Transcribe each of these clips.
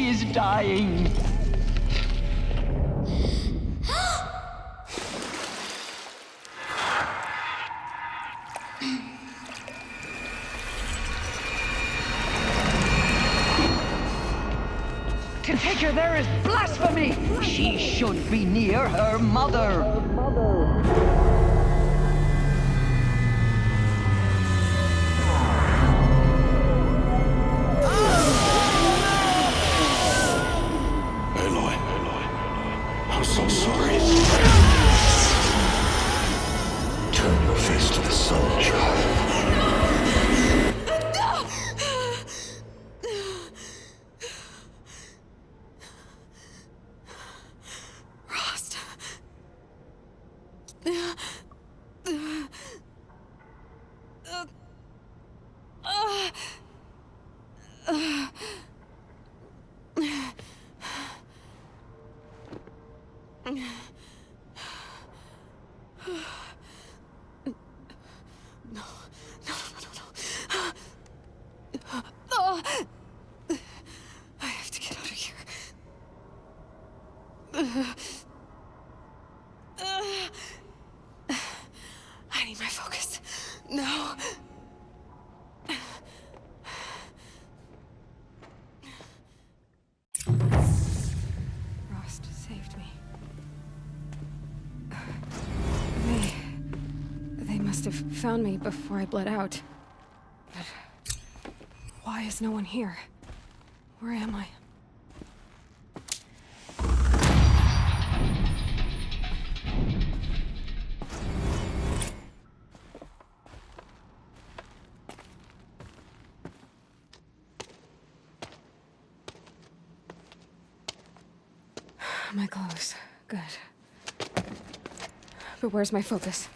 is dying. To take her there is blasphemy! She should be near her mother! Aloy, I'm so sorry. Turn your face to the sun, child. I have to get out of here. I need my focus. No. Rost saved me. They must have found me before I bled out. But why is no one here? Where am I? My clothes. Good. But where's my focus?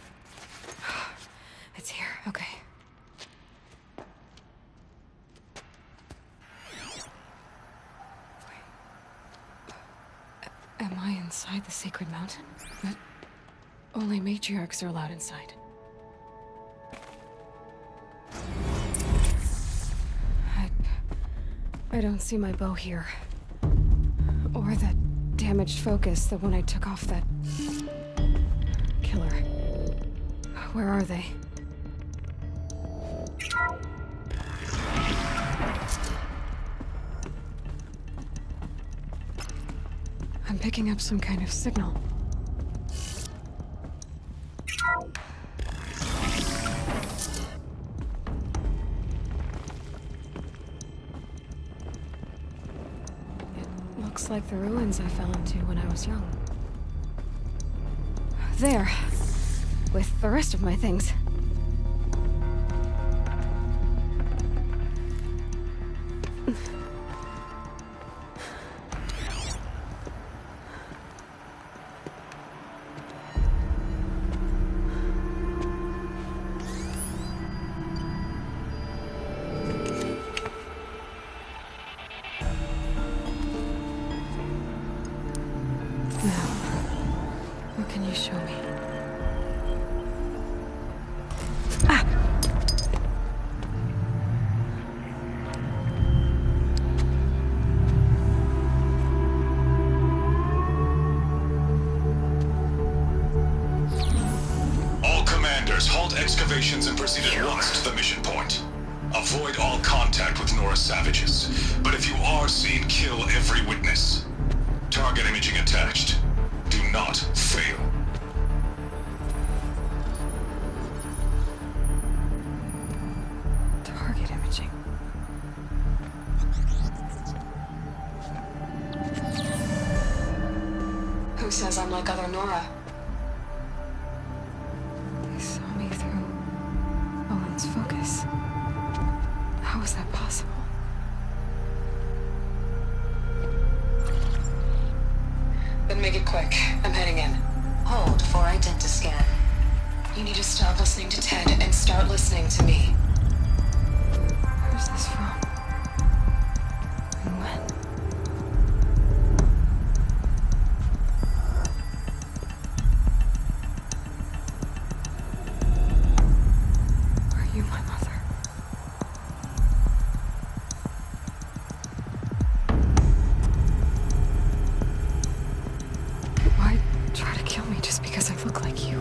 It's here. Okay. Am I inside the sacred mountain? But only matriarchs are allowed inside. I don't see my bow here. Or that damaged focus, the one I took off that killer. Where are they? I'm picking up some kind of signal. It looks like the ruins I fell into when I was young. There, with the rest of my things. What can you show me? Ah! All commanders, halt excavations and proceed at once to the mission point. Avoid all contact with Nora savages. But if you are seen, kill every witness. Target imaging attached. Do not fail. Target imaging. Who says I'm like other Nora? They saw me through Owen's focus. How is that possible? Then make it quick. I'm heading in. Hold for identiscan. You need to stop listening to Ted and start listening to me. Where's this from? And when? Are you my mother? look like you.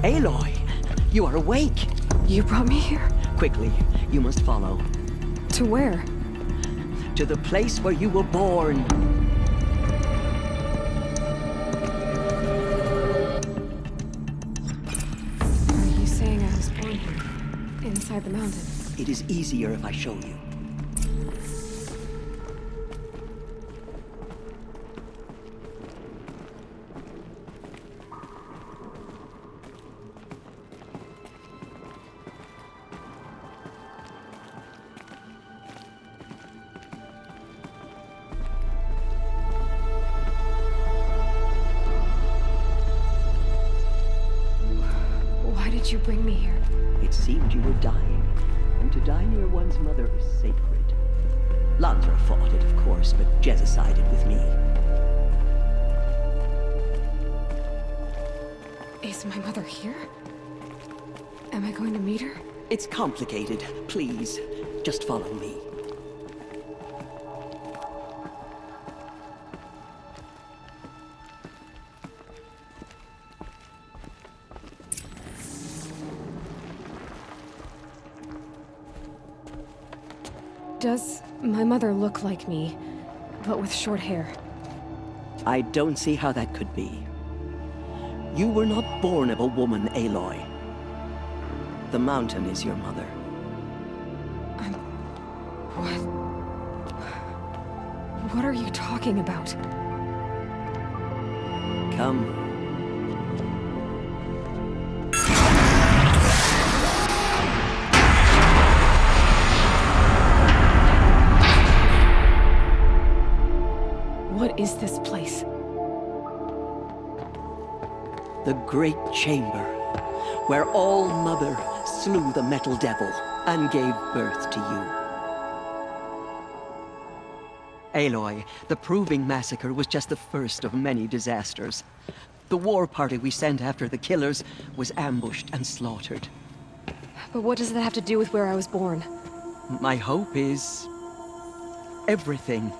Aloy, you are awake. You brought me here? Quickly, you must follow. To where? To the place where you were born. Are you saying I was born here? Inside the mountain? It is easier if I show you. Why did you bring me here? It seemed you were dying, and to die near one's mother is sacred. Landra fought it, of course, but Jezza sided with me. Is my mother here? Am I going to meet her? It's complicated. Please, just follow me. Does my mother look like me, but with short hair? I don't see how that could be. You were not born of a woman, Aloy. The mountain is your mother. What? What are you talking about? Come. What is this place? The Great Chamber, where All-Mother slew the Metal Devil and gave birth to you. Aloy, the Proving Massacre was just the first of many disasters. The war party we sent after the killers was ambushed and slaughtered. But what does that have to do with where I was born? My hope is everything.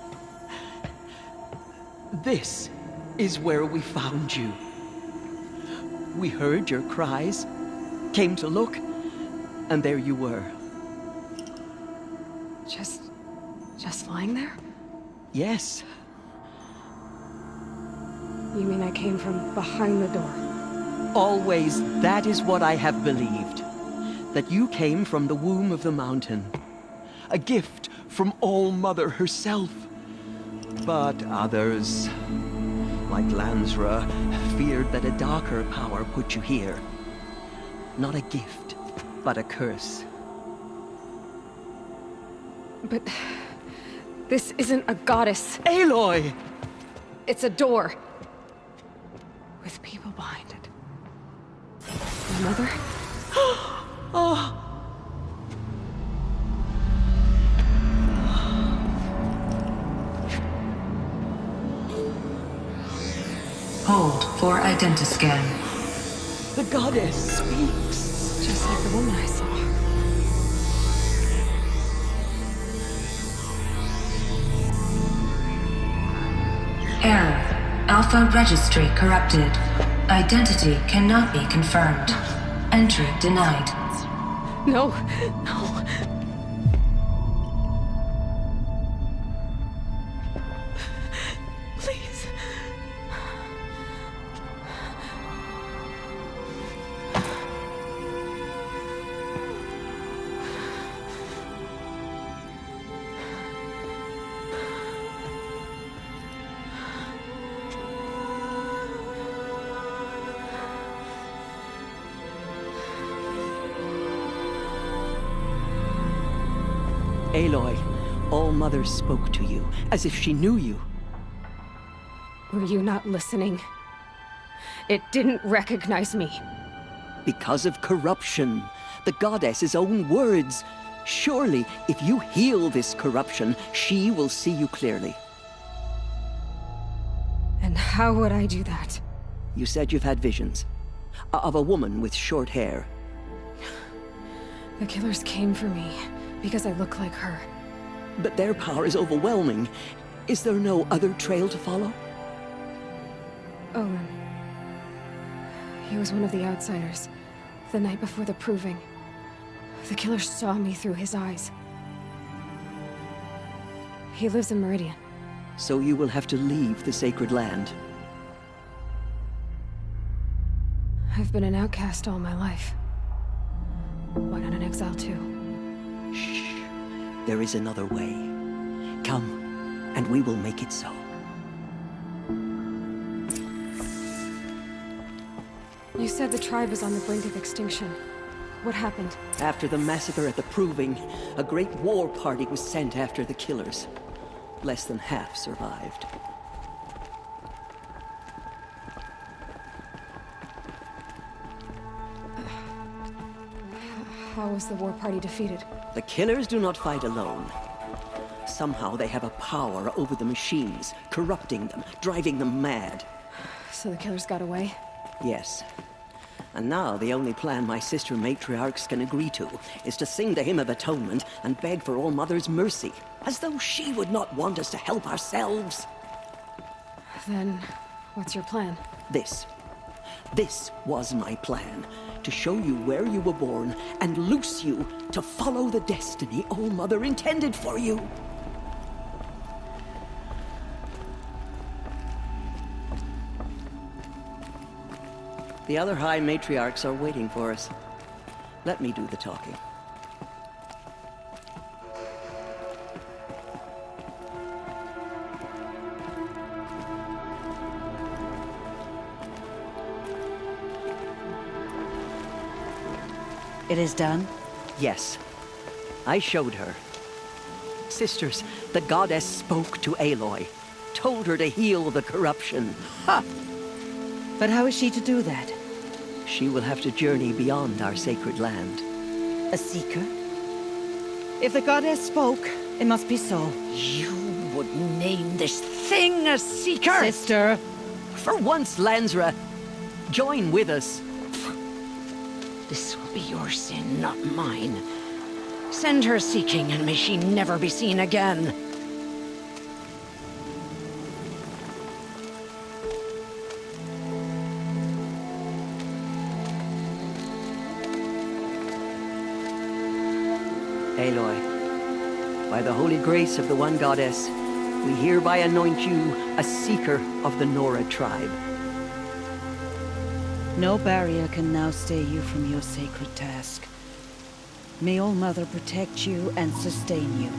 This is where we found you. We heard your cries, came to look, and there you were. Just lying there? Yes. You mean I came from behind the door? Always, that is what I have believed. That you came from the womb of the mountain. A gift from All-Mother herself. But others, like Lansra, feared that a darker power put you here. Not a gift, but a curse. But this isn't a goddess. Aloy! It's a door. With people behind it. My mother? Oh! Hold for identiscan. The goddess speaks. Just like the woman I saw. Error. Alpha registry corrupted. Identity cannot be confirmed. Entry denied. No, no. Please. Aloy, All-Mother spoke to you, as if she knew you. Were you not listening? It didn't recognize me. Because of corruption. The goddess's own words. Surely, if you heal this corruption, she will see you clearly. And how would I do that? You said you've had visions. Of a woman with short hair. The killers came for me because I look like her. But their power is overwhelming. Is there no other trail to follow? Owen. He was one of the outsiders. The night before the proving. The killer saw me through his eyes. He lives in Meridian. So you will have to leave the sacred land. I've been an outcast all my life. Why not an exile too? Shh. There is another way. Come, and we will make it so. You said the tribe was on the brink of extinction. What happened? After the massacre at the Proving, a great war party was sent after the killers. Less than half survived. How was the war party defeated? The killers do not fight alone. Somehow they have a power over the machines, corrupting them, driving them mad. So the killers got away? Yes. And now the only plan my sister matriarchs can agree to is to sing the Hymn of Atonement and beg for All Mother's mercy, as though she would not want us to help ourselves. Then, what's your plan? This was my plan. To show you where you were born and loose you to follow the destiny All Mother intended for you. The other High Matriarchs are waiting for us. Let me do the talking. It is done? Yes. I showed her. Sisters, the goddess spoke to Aloy. Told her to heal the corruption. Ha! But how is she to do that? She will have to journey beyond our sacred land. A seeker? If the goddess spoke, it must be so. You would name this thing a seeker? Sister! For once, Lansra, join with us. This will be your sin, not mine. Send her seeking, and may she never be seen again. Aloy, by the holy grace of the one goddess, we hereby anoint you a seeker of the Nora tribe. No barrier can now stay you from your sacred task. May All Mother protect you and sustain you.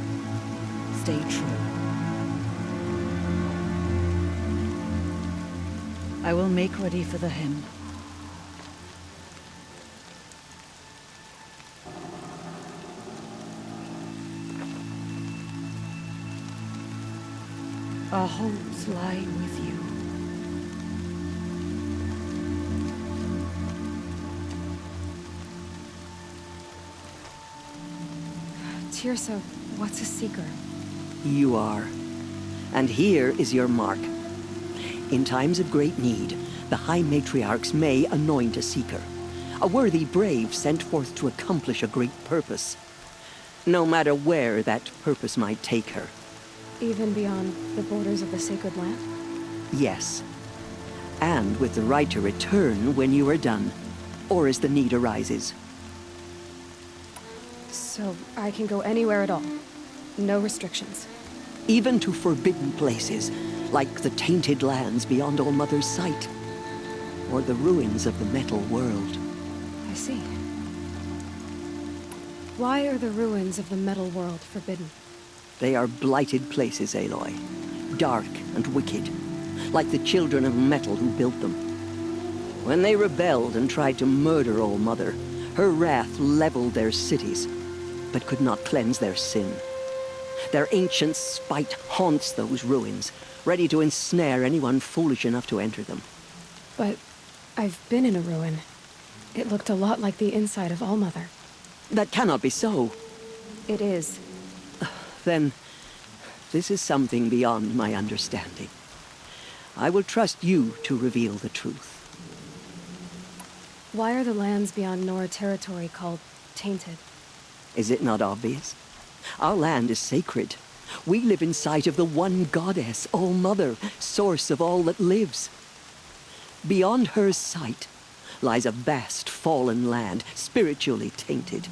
Stay true. I will make ready for the hymn. Our hopes lie with you. Tirsa, what's a seeker? You are. And here is your mark. In times of great need, the High Matriarchs may anoint a seeker. A worthy brave sent forth to accomplish a great purpose. No matter where that purpose might take her. Even beyond the borders of the sacred land? Yes. And with the right to return when you are done, or as the need arises. So I can go anywhere at all? No restrictions? Even to forbidden places, like the tainted lands beyond All Mother's sight, or the ruins of the metal world. I see. Why are the ruins of the metal world forbidden? They are blighted places, Aloy. Dark and wicked, like the children of metal who built them. When they rebelled and tried to murder All Mother, her wrath leveled their cities, but could not cleanse their sin. Their ancient spite haunts those ruins, ready to ensnare anyone foolish enough to enter them. But I've been in a ruin. It looked a lot like the inside of All Mother. That cannot be so. It is. Then, this is something beyond my understanding. I will trust you to reveal the truth. Why are the lands beyond Nora territory called tainted? Is it not obvious? Our land is sacred, We live in sight of the one goddess, All-Mother, source of all that lives. Beyond her sight lies a vast fallen land, spiritually tainted.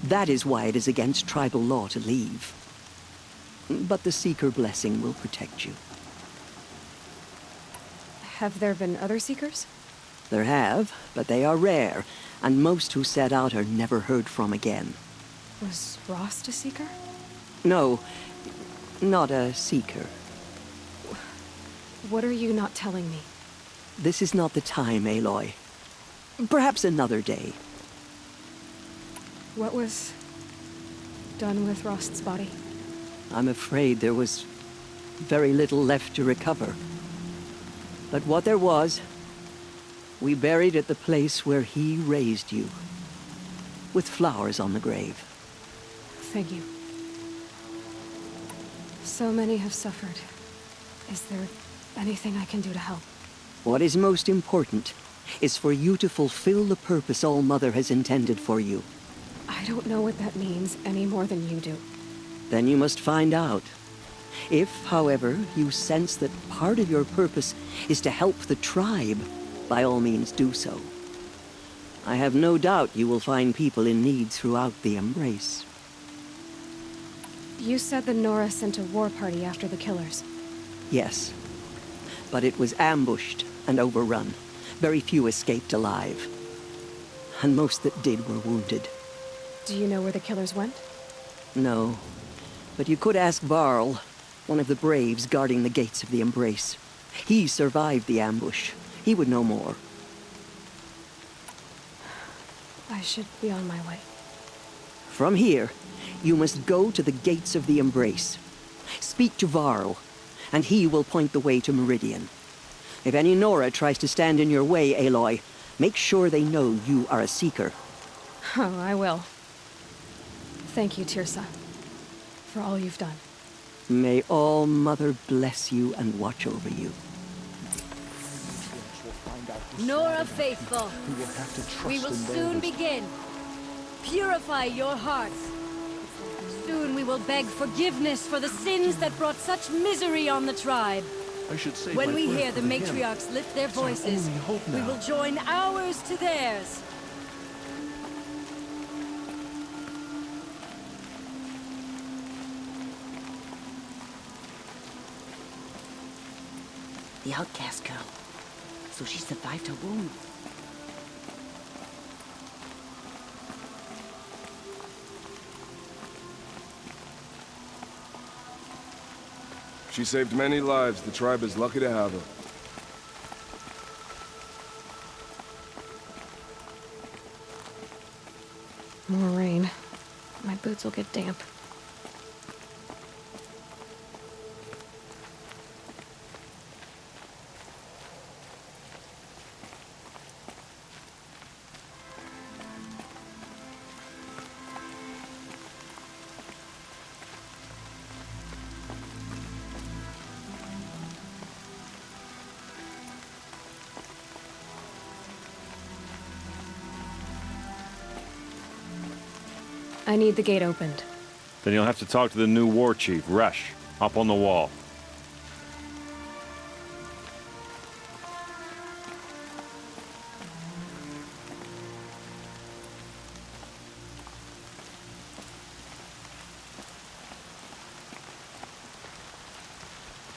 That is why it is against tribal law to leave. But the Seeker blessing will protect you. Have there been other Seekers? There have, but they are rare, and most who set out are never heard from again. Was Rost a Seeker? No, not a Seeker. What are you not telling me? This is not the time, Aloy. Perhaps another day. What was done with Rost's body? I'm afraid there was very little left to recover. But what there was, we buried at the place where he raised you, with flowers on the grave. Thank you. So many have suffered. Is there anything I can do to help? What is most important is for you to fulfill the purpose All-Mother has intended for you. I don't know what that means any more than you do. Then you must find out. If, however, you sense that part of your purpose is to help the tribe, by all means do so. I have no doubt you will find people in need throughout the Embrace. You said the Nora sent a war party after the killers. Yes, but it was ambushed and overrun. Very few escaped alive. And most that did were wounded. Do you know where the killers went? No, but you could ask Varl, one of the braves guarding the gates of the Embrace. He survived the ambush. He would know more. I should be on my way. From here, you must go to the gates of the Embrace. Speak to Varl, and he will point the way to Meridian. If any Nora tries to stand in your way, Aloy, make sure they know you are a Seeker. Oh, I will. Thank you, Tirsa, for all you've done. May All-Mother bless you and watch over you. Nora faithful, we will soon begin. Purify your hearts. Soon we will beg forgiveness for the sins that brought such misery on the tribe. I should say When my we prayer hear the for him. matriarchs lift their It's our voices, only hope we now. will join ours to theirs. The outcast girl. So she survived her wound. She saved many lives. The tribe is lucky to have her. More rain. My boots will get damp. I need the gate opened. Then you'll have to talk to the new war chief, Resh, up on the wall.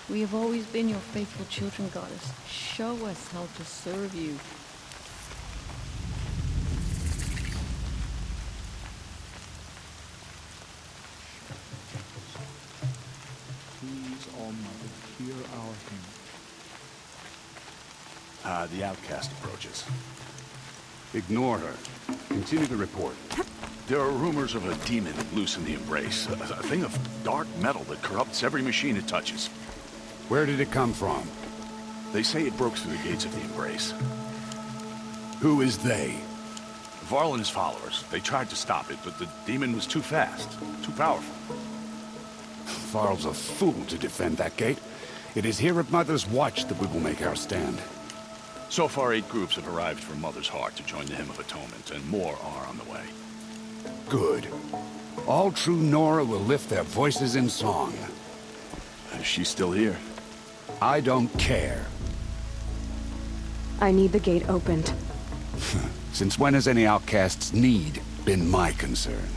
We have always been your faithful children, Goddess. Show us how to serve you. Please, All-Mother, hear our hymn. The outcast approaches. Ignore her. Continue the report. There are rumors of a demon loose in the Embrace. A thing of dark metal that corrupts every machine it touches. Where did it come from? They say it broke through the gates of the Embrace. Who is they? Varl and his followers. They tried to stop it, but the demon was too fast, too powerful. Varl's a fool to defend that gate. It is here at Mother's Watch that we will make our stand. So far, 8 groups have arrived from Mother's Heart to join the Hymn of Atonement, and more are on the way. Good. All true Nora will lift their voices in song. Is she still here? I don't care. I need the gate opened. Since when has any outcast's need been my concern?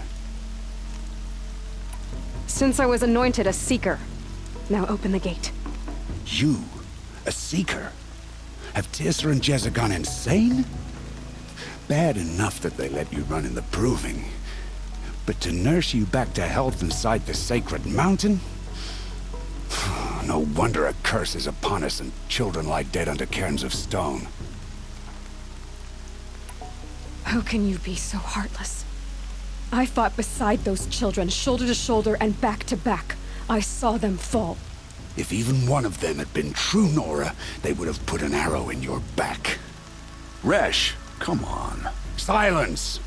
Since I was anointed a Seeker. Now open the gate. You? A Seeker? Have Tissa and Jezza gone insane? Bad enough that they let you run in the Proving. But to nurse you back to health inside the sacred mountain? No wonder a curse is upon us and children lie dead under cairns of stone. How can you be so heartless? I fought beside those children, shoulder to shoulder and back to back. I saw them fall. If even one of them had been true Nora, they would have put an arrow in your back. Resh, come on. Silence!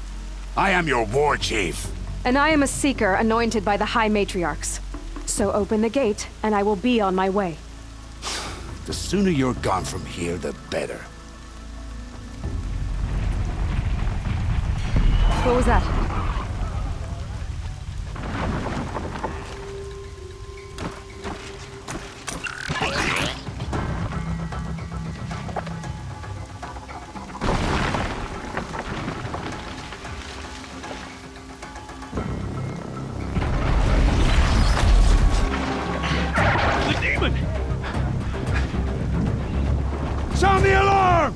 I am your war chief. And I am a Seeker anointed by the High Matriarchs. So open the gate, and I will be on my way. The sooner you're gone from here, the better. What was that? Sound the alarm!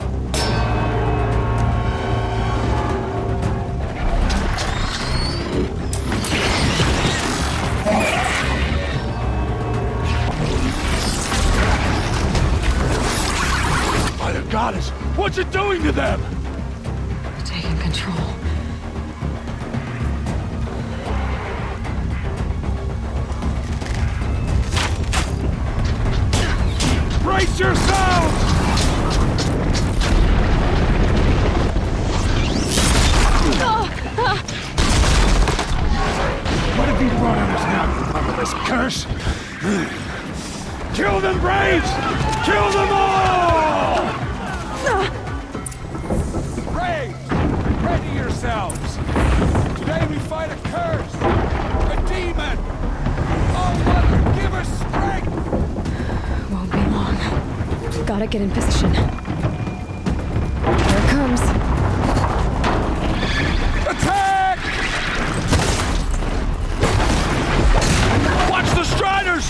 By the goddess, what's it doing to them? Taking control. Brace yourselves! What have you brought on us now, you motherless curse? Kill them, Braves! Kill them all! Braves, ready yourselves! Today we fight a curse! A demon! Oh, Mother, give us strength! Won't be long. Gotta get in position. Here it comes. Attack! Watch the Striders!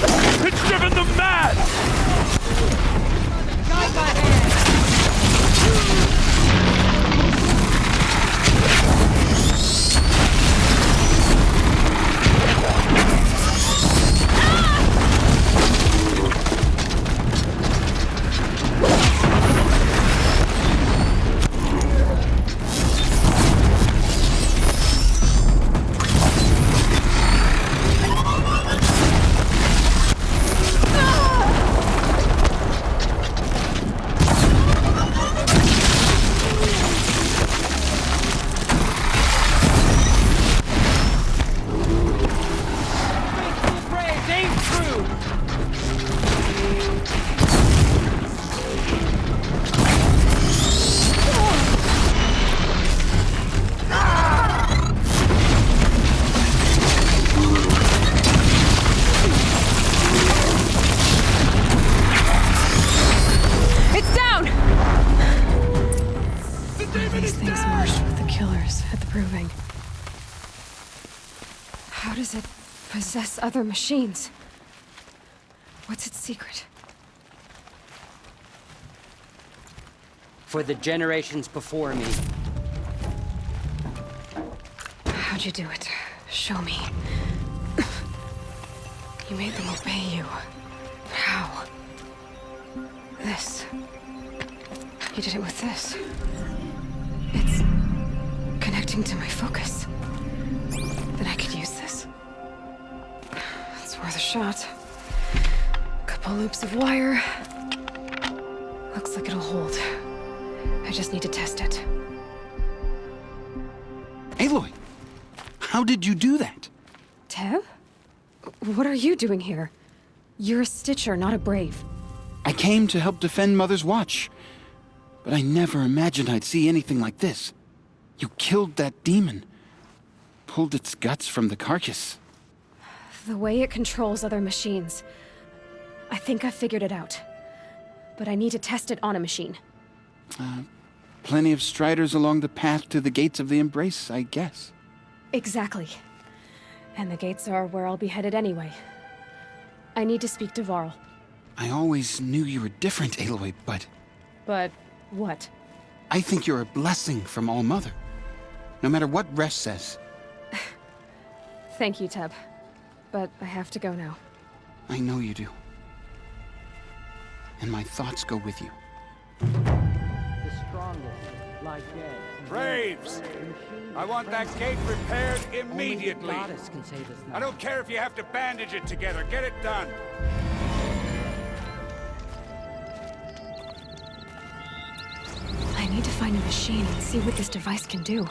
It's driven them mad! Guide my hand! These things marched with the killers at the Proving. How does it possess other machines? What's its secret? For the generations before me. How'd you do it? Show me. You made them obey you. How? This. You did it with this. It's connecting to my focus. Then I could use this. It's worth a shot. Couple loops of wire. Looks like it'll hold. I just need to test it. Aloy! How did you do that? Tev? What are you doing here? You're a Stitcher, not a Brave. I came to help defend Mother's Watch. But I never imagined I'd see anything like this. You killed that demon. pulled its guts from the carcass. The way it controls other machines. I think I figured it out. But I need to test it on a machine. Plenty of striders along the path to the gates of the Embrace, I guess. Exactly. And the gates are where I'll be headed anyway. I need to speak to Varl. I always knew you were different, Aloy, but... But what? I think you're a blessing from All Mother. No matter what Resh says. Thank you, Teb. But I have to go now. I know you do. And my thoughts go with you. The strongest lie dead. Braves! I want that gate repaired immediately. Only the goddess can save us now. I don't care if you have to bandage it together. Get it done. I need to find a machine and see what this device can do.